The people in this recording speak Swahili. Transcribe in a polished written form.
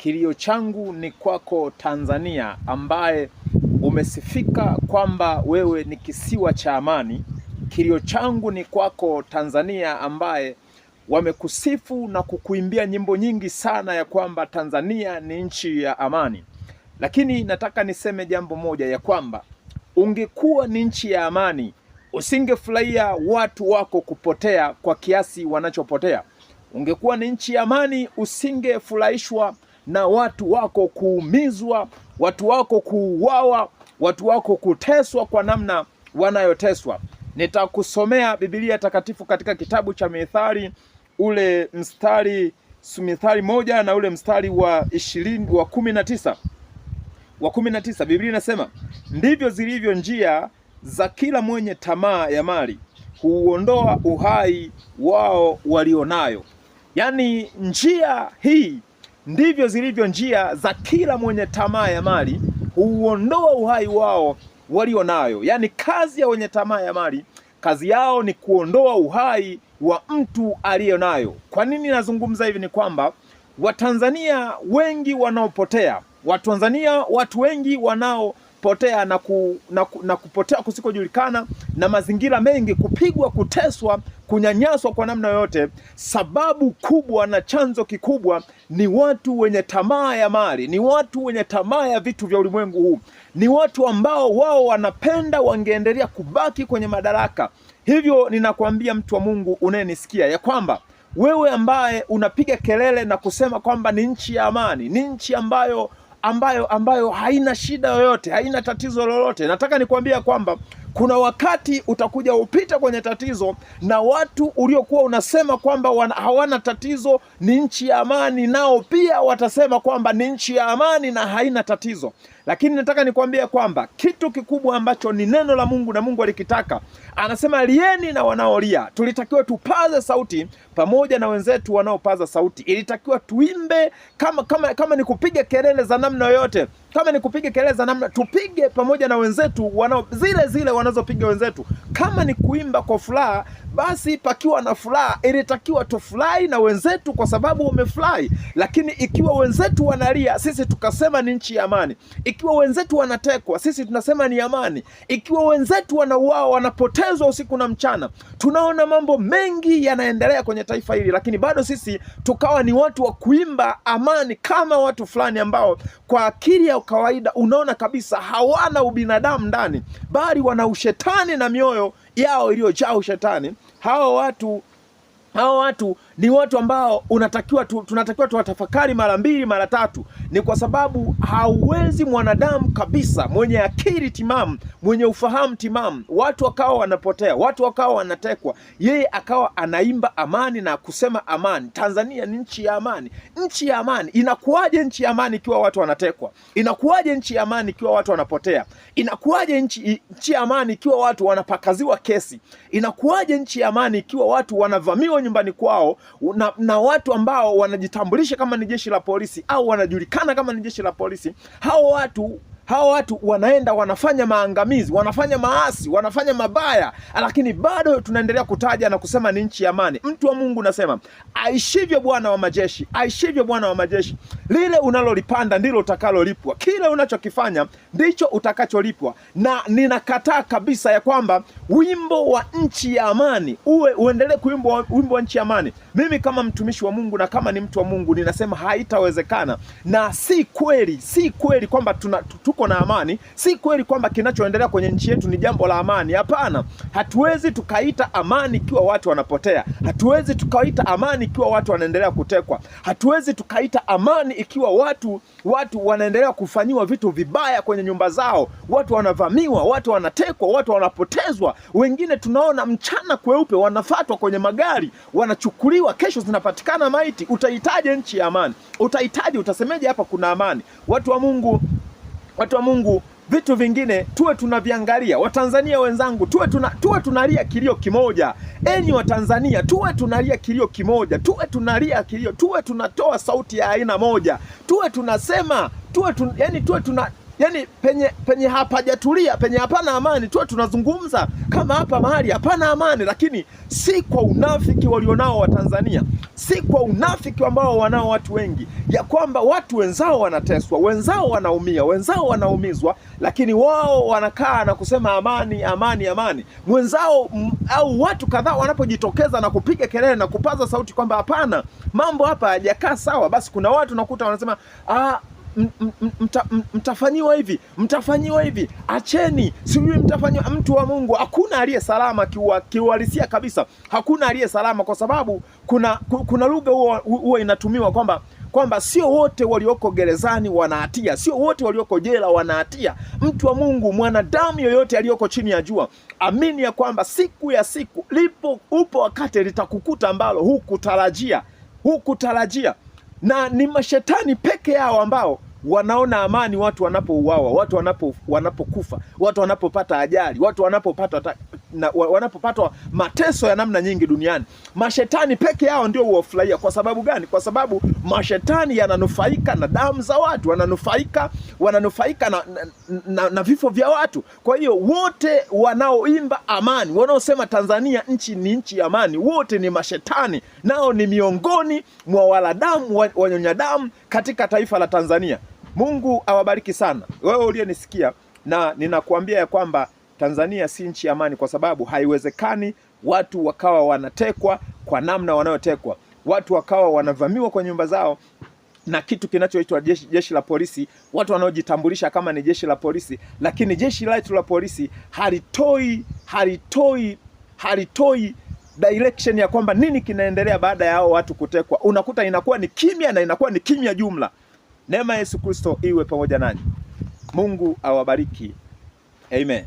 kilio changu ni kwako Tanzania, ambaye umesifika kwamba wewe ni kisiwa cha amani. Kilio changu ni kwako Tanzania, ambaye wamekusifu na kukuimbia nyimbo nyingi sana ya kwamba Tanzania ni nchi ya amani. Lakini nataka niseme jambo moja, ya kwamba ungekuwa ni nchi ya amani, usingefurahia watu wako kupotea kwa kiasi wanachopotea. Ungekuwa ni nchi ya amani, usingefurahishwa na watu wako kuumizwa, watu wako kuuawa, watu wako kuteswa kwa namna wanayoteswa. Nitakusomea Biblia takatifu katika kitabu cha Mithali, ule mstari Mithali 1 na ule mstari wa 19 wa 19. Biblia inasema, ndivyo zilivyo njia za kila mwenye tamaa ya mali, huondoa uhai wao walionayo. Yaani njia hii, ndivyo zilivyo njia za kila mwenye tamaa ya mali, huondoa uhai wao walionayo. Yaani kazi ya wenye tamaa ya mali, kazi yao ni kuondoa uhai wa mtu aliyonayo. Kwa nini nazungumza hivi? Ni kwamba Watanzania wengi wanaopotea, watu wengi wanaopotea na kupotea kusikojulikana, na mazingira mengi, kupigwa, kuteswa, kunyanyaswa kwa namna yoyote. Sababu kubwa na chanzo kikubwa ni watu wenye tamaa ya mali, ni watu wenye tamaa ya vitu vya ulimwengu huu, ni watu ambao wao wanapenda wangeendelea kubaki kwenye madaraka. Hivyo ninakwambia mtu wa Mungu unayenisikia, ya kwamba wewe ambaye unapiga kelele na kusema kwamba ni nchi ya amani, ni nchi ambayo haina shida yoyote, haina tatizo lolote, nataka nikwambia kwamba kuna wakati utakuja upita kwenye tatizo, na watu uliokuwa unasema kwamba hawana tatizo, ni nchi ya amani, nao pia watasema kwamba ni nchi ya amani na haina tatizo. Lakini nataka nikwambia kwamba kitu kikubwa ambacho ni neno la Mungu na Mungu alikitaka, anasema lieni na wanaolia. Tulitakiwa tupaze sauti pamoja na wenzetu wanaopaza sauti. Ilitakiwa tuimbe kama ni kupiga kelele za namna yoyote, kama ni kupiga kelele za namna, tupige pamoja na wenzetu zile wanazopiga wenzetu. Kama ni kuimba kwa furaha, basi pakiwa na furaha, ilitakiwa tufurahi na wenzetu kwa sababu wamefurahi. Lakini ikiwa wenzetu wanalia, sisi tukasema ni nchi ya amani. Ikiwa wenzetu wanatekwa, sisi tunasema ni amani. Ikiwa wenzetu wanauawa, wanapotezwa usiku na mchana, tunaona mambo mengi yanaendelea kwenye taifa hili, lakini bado sisi tukawa ni watu wa kuimba amani kama watu fulani ambao kwa akili ya kawaida unaona kabisa hawana ubinadamu ndani, bali wana ushetani na mioyo yao iliyojaa ushetani. Hao watu ni watu ambao tunatakiwa tuwatafakari mara mbili mara tatu. Ni kwa sababu hauwezi mwanadamu kabisa mwenye akili timamu, mwenye ufahamu timamu, watu wakawa wanapotea, watu wakawa wanatekwa, yeye akawa anaimba amani na kusema amani. Tanzania ni nchi ya amani. Nchi ya amani inakuwaje? Nchi ya amani ikiwa watu wanatekwa? Inakuwaje nchi ya amani ikiwa watu wanapotea? Inakuwaje nchi ya amani ikiwa watu wanapakaziwa kesi? Inakuwaje nchi ya amani ikiwa watu wanavamiwa nyumbani kwao na watu ambao wanajitambulisha kama ni jeshi la polisi au wanajulikana kama ni jeshi la polisi? Hao watu wanaenda wanafanya maangamizi, wanafanya maasi, wanafanya mabaya, lakini bado tunaendelea kutaja na kusema ni nchi ya amani. Mtu wa Mungu, nasema aishivyo Bwana wa majeshi, aishivyo Bwana wa majeshi, lile unalolipanda ndilo utakalolipwa, kile unachokifanya ndicho utakacholipwa. Na ninakataa kabisa ya kwamba wimbo wa nchi ya amani uendelee kuimbwa, wimbo wa nchi ya amani. Mimi kama mtumishi wa Mungu na kama ni mtu wa Mungu ninasema haitawezekana, na si kweli kwamba tuko na amani. Si kweli kwamba kinachoendelea kwenye nchi yetu ni jambo la amani. Hapana, hatuwezi tukaita amani ikiwa watu wanapotea. Hatuwezi tukaita amani ikiwa watu wanaendelea kutekwa. Hatuwezi tukaita amani ikiwa watu wanaendelea kufanyiwa vitu vibaya kwenye nyumba zao. Watu wanavamiwa, watu wanatekwa, watu wanapotezwa. Wengine tunaona mchana kweupe wanafatwa kwenye magari, wanachukuliwa, kesho zinapatikana maiti. Utahitaji nchi ya amani? Utasemeje hapa kuna amani? Watu wa Mungu, vitu vingine tuwe tunaviangalia. Watanzania wenzangu, tuwe tunalia kilio kimoja. Enyi Watanzania, tuwe tunalia kilio kimoja, tuwe tunatoa sauti ya aina moja, tuwe tunasema, yani penye hapajatulia, penye hapana amani tu tunazungumza kama hapa mahali hapana amani, lakini si kwa unafiki walionao wa Tanzania, si kwa unafiki ambao wanao watu wengi, ya kwamba watu wenzao wanateswa, wenzao wanaumia, wenzao wanaumizwa, lakini wao wanakaa na kusema amani, amani, amani. Mwenzao au watu kadhaa wanapojitokeza na kupiga kelele na kupaza sauti kwamba hapana, mambo hapa hayajakaa sawa, basi kuna watu nakuta wanasema mtafanyiwa hivi, mtafanyiwa hivi, acheni, sijui mtafanyiwa. Mtu wa Mungu, hakuna aliye salama kiuhalisia kabisa, hakuna aliye salama, kwa sababu kuna lugha huwa inatumiwa kwamba sio wote walioko gerezani wana hatia, sio wote walioko jela wana hatia. Mtu wa Mungu, mwanadamu yoyote aliyoko chini ya jua, amini ya kwamba siku ya siku upo wakati litakukuta ambalo hukutarajia, na ni mashetani peke yao ambao wanaona amani watu wanapouawa, watu wanapokufa, watu wanapopata ajali, watu wanapopatwa mateso ya namna nyingi duniani. Mashetani peke yao ndio huwafurahia. Kwa sababu gani? Kwa sababu mashetani yananufaika na damu za watu, wananufaika na vifo vya watu. Kwa hiyo wote wanaoimba amani, wanaosema Tanzania ni nchi ya amani, wote ni mashetani, nao ni miongoni mwa waladamu, wanyonya damu katika taifa la Tanzania. Mungu awabariki sana wewe uliyenisikia, na ninakuambia ya kwamba Tanzania si nchi ya amani, kwa sababu haiwezekani watu wakawa wanatekwa kwa namna wanayotekwa, watu wakawa wanavamiwa kwa nyumba zao na kitu kinachoitwa jeshi la polisi, watu wanaojitambulisha kama ni jeshi la polisi, lakini jeshi letu la polisi halitoi direction ya kwamba nini kinaendelea baada ya hao watu kutekwa. Unakuta inakuwa ni kimya, na inakuwa ni kimya jumla. Neema Yesu Kristo iwe pamoja nanyi. Mungu awabariki. Amen.